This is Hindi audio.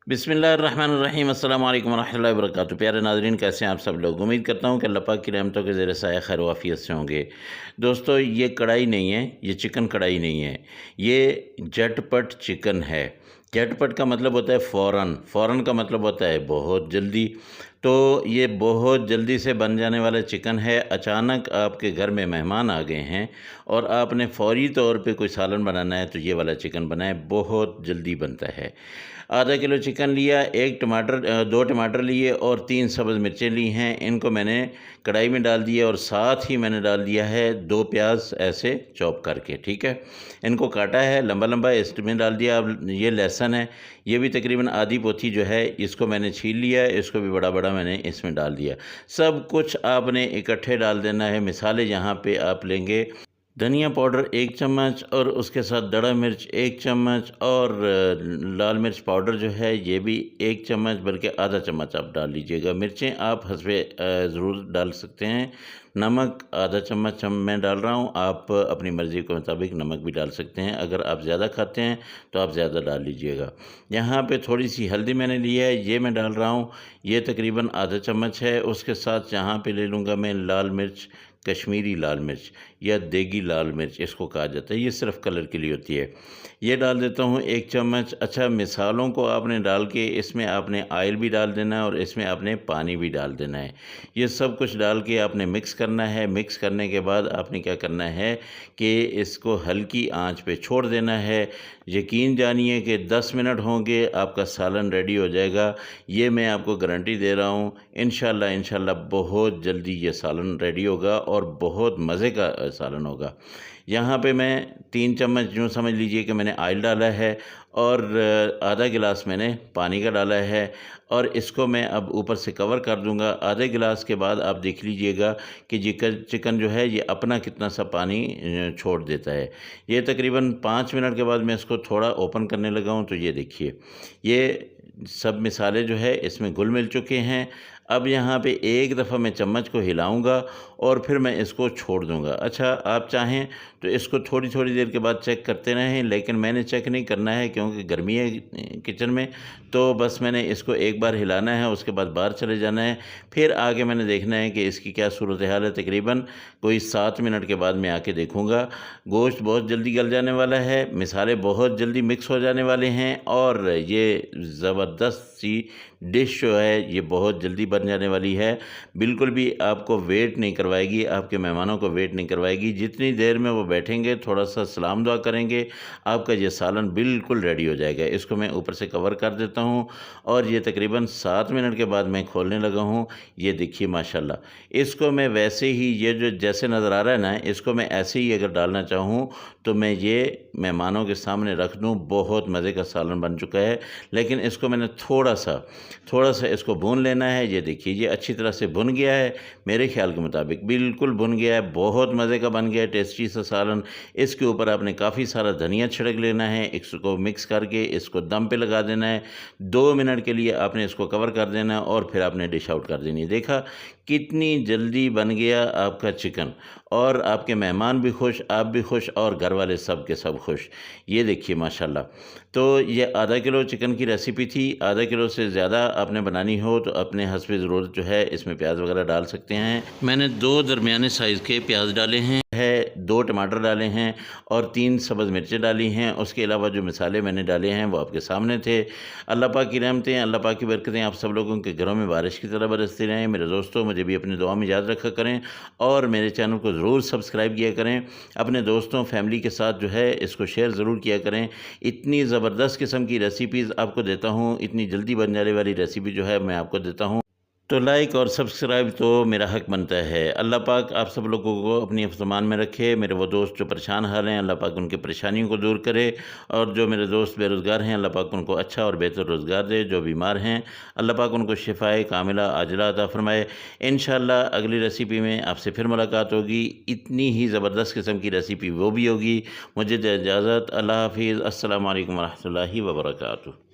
बिस्मिल्लाहिर्रहमानिर्रहीम अस्सलाम वालेकुम रहमतुल्लाहि व बरकातुहू। प्यारे नाज़रीन, कैसे हैं आप सब लोग। उम्मीद करता हूँ कि अल्लाह पाक की रहमतों के ज़ेर साया खैर व आफियत से होंगे। दोस्तों, ये कढ़ाई नहीं है, ये चिकन कढ़ाई नहीं है, ये झटपट चिकन है। झटपट का मतलब होता है फ़ौरन, फ़ौरन का मतलब होता है बहुत जल्दी। तो ये बहुत जल्दी से बन जाने वाला चिकन है। अचानक आपके घर में मेहमान आ गए हैं और आपने फ़ौरी तौर पे कोई सालन बनाना है, तो ये वाला चिकन बनाएं, बहुत जल्दी बनता है। आधा किलो चिकन लिया, 2 टमाटर लिए और 3 सब्ज़ मिर्चें ली हैं। इनको मैंने कढ़ाई में डाल दिया और साथ ही मैंने डाल दिया है 2 प्याज ऐसे चॉप करके, ठीक है। इनको काटा है लंबा लंबा, इसमें डाल दिया। अब ये लहसुन है, ये भी तकरीबन आधी पोथी जो है, इसको मैंने छील लिया है, इसको भी बड़ा बड़ा मैंने इसमें डाल दिया। सब कुछ आपने इकट्ठे डाल देना है। मिसाले यहाँ पे आप लेंगे, धनिया पाउडर 1 चम्मच और उसके साथ दड़ा मिर्च 1 चम्मच और लाल मिर्च पाउडर जो है ये भी 1 चम्मच, बल्कि आधा चम्मच आप डाल लीजिएगा। मिर्चें आप हस्बे ज़रूर डाल सकते हैं। नमक आधा चम्मच मैं डाल रहा हूँ, आप अपनी मर्ज़ी के मुताबिक नमक भी डाल सकते हैं। अगर आप ज़्यादा खाते हैं तो आप ज़्यादा डाल लीजिएगा। यहाँ पे थोड़ी सी हल्दी मैंने ली है, ये मैं डाल रहा हूँ, ये तकरीबन आधा चम्मच है। उसके साथ यहाँ पे ले लूँगा मैं लाल मिर्च, कश्मीरी लाल मिर्च या देगी लाल मिर्च इसको कहा जाता है, ये सिर्फ़ कलर के लिए होती है। ये डाल देता हूँ 1 चम्मच। अच्छा, मिसालों को आपने डाल के इसमें आपने ऑयल भी डाल देना है और इसमें आपने पानी भी डाल देना है। ये सब कुछ डाल के आपने मिक्स करना है। मिक्स करने के बाद आपने क्या करना है कि इसको हल्की आंच पे छोड़ देना है। यकीन जानिए कि 10 मिनट होंगे, आपका सालन रेडी हो जाएगा। ये मैं आपको गारंटी दे रहा हूँ। इंशाल्लाह बहुत जल्दी ये सालन रेडी होगा और बहुत मज़े का सालन होगा। यहाँ पे मैं 3 चम्मच यूँ समझ लीजिए कि मैंने ऑयल डाला है और आधा गिलास मैंने पानी का डाला है और इसको मैं अब ऊपर से कवर कर दूँगा। आधे गिलास के बाद आप देख लीजिएगा कि चिकन जो है ये अपना कितना सा पानी छोड़ देता है। ये तकरीबन 5 मिनट के बाद मैं इसको थोड़ा ओपन करने लगा हूँ, तो ये देखिए, ये सब मिसाले जो है इसमें घुल मिल चुके हैं। अब यहाँ पे एक दफ़ा मैं चम्मच को हिलाऊंगा और फिर मैं इसको छोड़ दूंगा। अच्छा, आप चाहें तो इसको थोड़ी थोड़ी देर के बाद चेक करते रहें, लेकिन मैंने चेक नहीं करना है क्योंकि गर्मी है किचन में। तो बस मैंने इसको एक बार हिलाना है, उसके बाद बाहर चले जाना है। फिर आगे मैंने देखना है कि इसकी क्या सूरत हाल है। तकरीबन कोई 7 मिनट के बाद मैं आके देखूँगा। गोश्त बहुत जल्दी गल जाने वाला है, मिसाले बहुत जल्दी मिक्स हो जाने वाले हैं और ये ज़बरदस्त सी डिश जो है ये बहुत जल्दी बन जाने वाली है। बिल्कुल भी आपको वेट नहीं करवाएगी, आपके मेहमानों को वेट नहीं करवाएगी। जितनी देर में वो बैठेंगे, थोड़ा सा सलाम दुआ करेंगे, आपका ये सालन बिल्कुल रेडी हो जाएगा। इसको मैं ऊपर से कवर कर देता हूँ और ये तकरीबन 7 मिनट के बाद मैं खोलने लगा हूँ। ये देखिए माशाल्लाह, इसको मैं वैसे ही, ये जो जैसे नज़र आ रहा है ना, इसको मैं ऐसे ही अगर डालना चाहूँ तो मैं ये मेहमानों के सामने रख दूँ। बहुत मज़े का सालन बन चुका है, लेकिन इसको मैंने थोड़ा सा इसको भून लेना है। ये देखिए, ये अच्छी तरह से भुन गया है, मेरे ख्याल के मुताबिक बिल्कुल भुन गया है। बहुत मज़े का बन गया है, टेस्टी सा सालन। इसके ऊपर आपने काफ़ी सारा धनिया छिड़क लेना है। इसको मिक्स करके इसको दम पे लगा देना है। 2 मिनट के लिए आपने इसको कवर कर देना है और फिर आपने डिश आउट कर देनी है। देखा कितनी जल्दी बन गया आपका चिकन, और आपके मेहमान भी खुश, आप भी खुश और घर वाले सब के सब खुश। ये देखिए माशाल्लाह। तो ये आधा किलो चिकन की रेसिपी थी। आधा किलो से ज़्यादा आपने बनानी हो तो अपने हस्बे ज़रूरत जो है इसमें प्याज वगैरह डाल सकते हैं। मैंने 2 दरमियाने साइज़ के प्याज डाले हैं, 2 टमाटर डाले हैं और 3 सब्ज़ मिर्चें डाली हैं। उसके अलावा जो मिसाले मैंने डाले हैं वो आपके सामने थे। अल्लाह पाक की रहमतें, अल्लाह पाक की बरकतें आप सब लोगों के घरों में बारिश की तरह बरसती रहें। मेरे दोस्तों, मुझे भी अपनी दुआ में याद रखा करें और मेरे चैनल को ज़रूर सब्सक्राइब किया करें। अपने दोस्तों फैमिली के साथ जो है इसको शेयर ज़रूर किया करें। इतनी ज़बरदस्त किस्म की रेसिपीज़ आपको देता हूँ, इतनी जल्दी बन जाने वाली रेसिपी जो है मैं आपको देता हूँ। तो लाइक और सब्सक्राइब तो मेरा हक बनता है। अल्लाह पाक आप सब लोगों को अपनी हिफ़्ज़-ए-मान में रखे। मेरे वो दोस्त जो परेशान हाल हैं, अल्लाह पाक उनकी परेशानियों को दूर करे, और जो मेरे दोस्त बेरोज़गार हैं, अल्लाह पाक उनको अच्छा और बेहतर रोज़गार दे। जो बीमार हैं, अल्लाह पाक उनको शिफ़ाए कामिला आजिला अता फ़रमाए। इंशाअल्लाह अगली रेसिपी में आपसे फिर मुलाकात होगी। इतनी ही ज़बरदस्त किस्म की रेसिपी वो भी होगी। मुझे दे इजाज़त। अल्लाह हाफ़िज़। अस्सलामु अलैकुम व रहमतुल्लाहि व बरकातुहू।